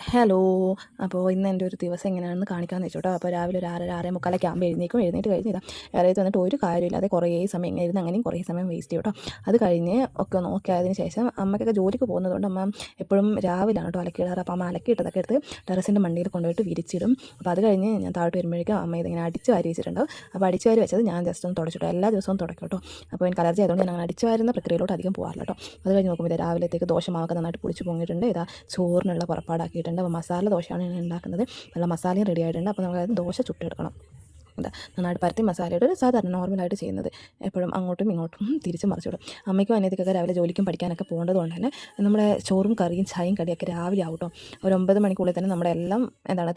Hello. അപ്പോൾ ഇന്ന് എൻ്റെ ഒരു ദിവസം എങ്ങനെയാണെന്ന് കാണിക്കാമെന്ന് വെച്ചു കേട്ടോ. അപ്പോൾ രാവിലെ ഒരു 6:30 6:45 ആകുമ്പോൾ എഴുന്നേറ്റ് കഴിഞ്ഞ് ഇറങ്ങി വന്നിട്ട് ഒരു കാര്യമില്ലാതെ കുറേ സമയം ഇങ്ങനെ ഇരുന്ന് അങ്ങനെയും കുറേ സമയം വേസ്റ്റ് ചെയ്യും കേട്ടോ. അത് കഴിഞ്ഞ് ഒക്കെ നോക്കിയതിന് ശേഷം അമ്മയ്ക്കൊക്കെ ജോലിക്ക് പോകുന്നതുകൊണ്ട് അമ്മ എപ്പോഴും രാവിലെയാണ് കേട്ടോ അലക്കിയിടാറ്. അപ്പോൾ അമ്മ അലക്കിയിട്ടതൊക്കെ എടുത്ത് ടെറസിൻ്റെ മണ്ടിയിൽ കൊണ്ടുപോയിട്ട് വിരിച്ചിടും. അപ്പോൾ അത് കഴിഞ്ഞ് ഞാൻ താഴോട്ട് വരുമ്പോഴേക്കും അമ്മ ഇതിങ്ങനെ അടിച്ച് വാരി വെച്ചിട്ടുണ്ടാവും. അപ്പോൾ അടിച്ച് വാരി വെച്ചത് ഞാൻ ജസ്റ്റ് ഒന്ന് തുടച്ചിട്ടോ. എല്ലാ ദിവസവും തുടക്കും കേട്ടോ. അപ്പോൾ എനിക്ക് അലർജി ആയതുകൊണ്ട് ഞാൻ അങ്ങനെ അടിച്ച് വാരുന്ന പ്രക്രിയയിലോട്ട് അധികം പോകാറില്ല കേട്ടോ. അത് കഴിഞ്ഞ് നോക്കുമ്പോൾ രാവിലത്തേക്ക് ദോശമാവൊക്കെ നന്നായിട്ട് പൊളിച്ച് പൊങ്ങിയിട്ടുണ്ട്. ഇതാ ചോറിനുള്ള പുറപ്പാടാക്കിയിട്ടുണ്ട്. അപ്പോൾ മസാല ദോശയാണ് ഞാൻ ഉണ്ടാക്കുന്നത്. നല്ല മസാലയും റെഡി ആയിട്ടുണ്ട്. അപ്പോൾ നമുക്ക് ദോശ ചുട്ടെടുക്കണം. നന്നായിട്ട് പരത്തി മസാലയുടെ ഒരു സാധാരണ നോർമലായിട്ട് ചെയ്യുന്നത്. എപ്പോഴും അങ്ങോട്ടും ഇങ്ങോട്ടും തിരിച്ച് മറിച്ചിടും. അമ്മയ്ക്കും അനിയത്തിക്കൊക്കെ രാവിലെ ജോലിക്കും പഠിക്കാനൊക്കെ പോകേണ്ടത് കൊണ്ട് തന്നെ നമ്മുടെ ചോറും കറിയും ചായയും കടിയൊക്കെ രാവിലെ ആവും കേട്ടോ. ഒരു 9 മണിക്കുള്ളിൽ തന്നെ നമ്മുടെ എല്ലാം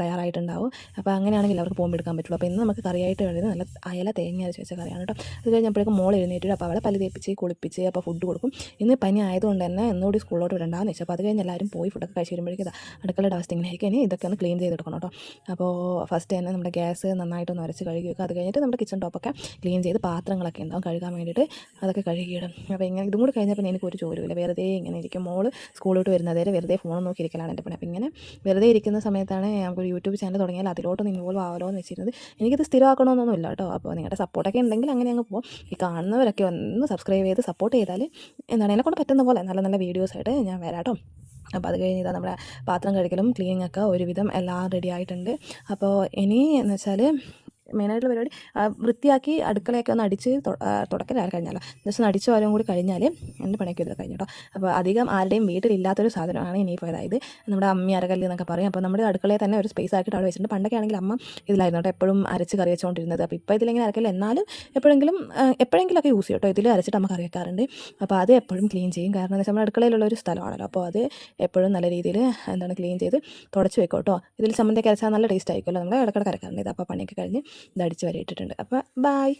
തയ്യാറായിട്ടുണ്ടാവും. അപ്പോൾ അങ്ങനെയാണെങ്കിൽ അവർക്ക് പോകുമ്പോൾ എടുക്കാൻ പറ്റുള്ളൂ. അപ്പോൾ ഇന്ന് നമുക്ക് കറിയായിട്ട് വേണ്ടത് നല്ല അയല തേങ്ങ അരച്ച് വെച്ച കറിയാണ് കേട്ടോ. അത് കഴിഞ്ഞപ്പോഴേക്കും മോൾ എഴുന്നേറ്റ്. അപ്പോൾ അവളെ പല്ല് തേപ്പിച്ച് കുളിപ്പിച്ച് അപ്പോൾ ഫുഡ് കൊടുക്കും. ഇന്ന് പനി ആയതുകൊണ്ട് തന്നെ ഒന്നുകൂടി സ്കൂളിലോട്ട് വിടണ്ടാന്ന് വെച്ചു. അപ്പോൾ അത് കഴിഞ്ഞ് എല്ലാവരും പോയി ഫുഡൊക്കെ കഴിച്ച് വരുമ്പോഴേക്കും അടുക്കളയുടെ അവസ്ഥ ഇങ്ങനെ ആയിരിക്കും. ഇനി ഇതൊക്കെ ഒന്ന് ക്ലീൻ ചെയ്തെടുക്കണം കേട്ടോ. അപ്പോൾ ഫസ്റ്റ് തന്നെ നമ്മുടെ ഗ്യാസ് നന്നായിട്ടൊന്ന് ഉരച്ച് കഴുകി വെക്കുക. അത് കഴിഞ്ഞിട്ട് നമ്മുടെ കിച്ചൺ ടോപ്പൊക്കെ ക്ലീൻ ചെയ്ത് പാത്രങ്ങളൊക്കെ ഉണ്ടാവും കഴുകാൻ വേണ്ടിയിട്ട് അതൊക്കെ കഴുകിയിടും. അപ്പോൾ ഇങ്ങനെ ഇതും കൂടി കഴിഞ്ഞപ്പോൾ എനിക്കൊരു ജോലിയില്ല. വെറുതെ ഇങ്ങനെ ഇരിക്കും. മോൾ സ്കൂളിലോട്ട് വരുന്നതേരെ വെറുതെ ഫോൺ നോക്കി ഇരിക്കലാണ് എൻ്റെ പണി. അപ്പോൾ ഇങ്ങനെ വെറുതെ ഇരിക്കുന്ന സമയത്താണ് നമുക്കൊരു യൂട്യൂബ് ചാനൽ തുടങ്ങിയാൽ അതിലോട്ടൊന്ന് ഇൻവോൾവ് ആവാലോ എന്ന് വെച്ചിരുന്നത്. എനിക്കത് സ്ഥിരമാക്കണമെന്നൊന്നുമില്ല കേട്ടോ. അപ്പോൾ നിങ്ങളുടെ സപ്പോർട്ടൊക്കെ ഉണ്ടെങ്കിൽ അങ്ങനെ അങ്ങ് പോകും. ഈ കാണുന്നവരൊക്കെ ഒന്ന് സബ്സ്ക്രൈബ് ചെയ്ത് സപ്പോർട്ട് ചെയ്താൽ എന്നെക്കൊണ്ട് പറ്റുന്ന പോലെ നല്ല നല്ല വീഡിയോസായിട്ട് ഞാൻ വരാം കേട്ടോ. അപ്പോൾ അത് കഴിഞ്ഞ് നമ്മുടെ പാത്രം കഴുകലും ക്ലീനിങ് ഒക്കെ ഒരുവിധം എല്ലാം റെഡി ആയിട്ടുണ്ട്. അപ്പോൾ ഇനി എന്ന് വെച്ചാൽ മെയിനായിട്ടുള്ള പരിപാടി വൃത്തിയാക്കി അടുക്കളയൊക്കെ ഒന്ന് അടിച്ച് തുടക്കലായി കഴിഞ്ഞാലോ ജസ്റ്റ് ഒന്ന് അടിച്ച് വാരും കൂടി കഴിഞ്ഞാൽ എൻ്റെ പണിയൊക്കെ ഇതിൽ കഴിഞ്ഞു കേട്ടോ. അപ്പോൾ അധികം ആരുടെയും വീട്ടിലില്ലാത്തൊരു സാധനമാണ് ഇനിയിപ്പോൾ അതായത് നമ്മുടെ അമ്മി അരകല്ല് എന്നൊക്കെ പറയും. അപ്പോൾ നമ്മുടെ അടുക്കളയിൽ തന്നെ ഒരു സ്പേസ് ആക്കിയിട്ട് അവിടെ വെച്ചിട്ടുണ്ട്. പണ്ടൊക്കെ ആണെങ്കിൽ അമ്മ ഇതിലായിരുന്നു കേട്ടോ എപ്പോഴും അരച്ച് കറി വെച്ചുകൊണ്ടിരുന്നത്. അപ്പോൾ ഇപ്പോൾ ഇതിലിങ്ങനെ അരക്കല്ല, എന്നാലും എപ്പോഴെങ്കിലുമൊക്കെ യൂസ് ചെയ്യും കേട്ടോ. ഇതിൽ അരച്ചിട്ട് അമ്മ കറി വെക്കാറുണ്ട്. അപ്പോൾ അത് എപ്പോഴും ക്ലീൻ ചെയ്യും. കാരണം എന്താ വെച്ചാൽ നമ്മുടെ അടുക്കളയിലുള്ള ഒരു സ്ഥലമാണല്ലോ. അപ്പോൾ അത് എപ്പോഴും നല്ല രീതിയിൽ ക്ലീൻ ചെയ്ത് തുടച്ച് വെക്കും കേട്ടോ. ഇതിൽ ചമ്മന്തിയൊക്കെ അരച്ചാൽ നല്ല ടേസ്റ്റ് ആയിരിക്കുമല്ലോ. നമ്മൾ ഇടയ്ക്കിടയ്ക്ക് അരക്കാറുണ്ട്. ഇത് അപ്പോൾ പണിയൊക്കെ കഴിഞ്ഞ് ഇത് അടിച്ച് വരെ ഇട്ടിട്ടുണ്ട്. അപ്പോൾ ബൈ.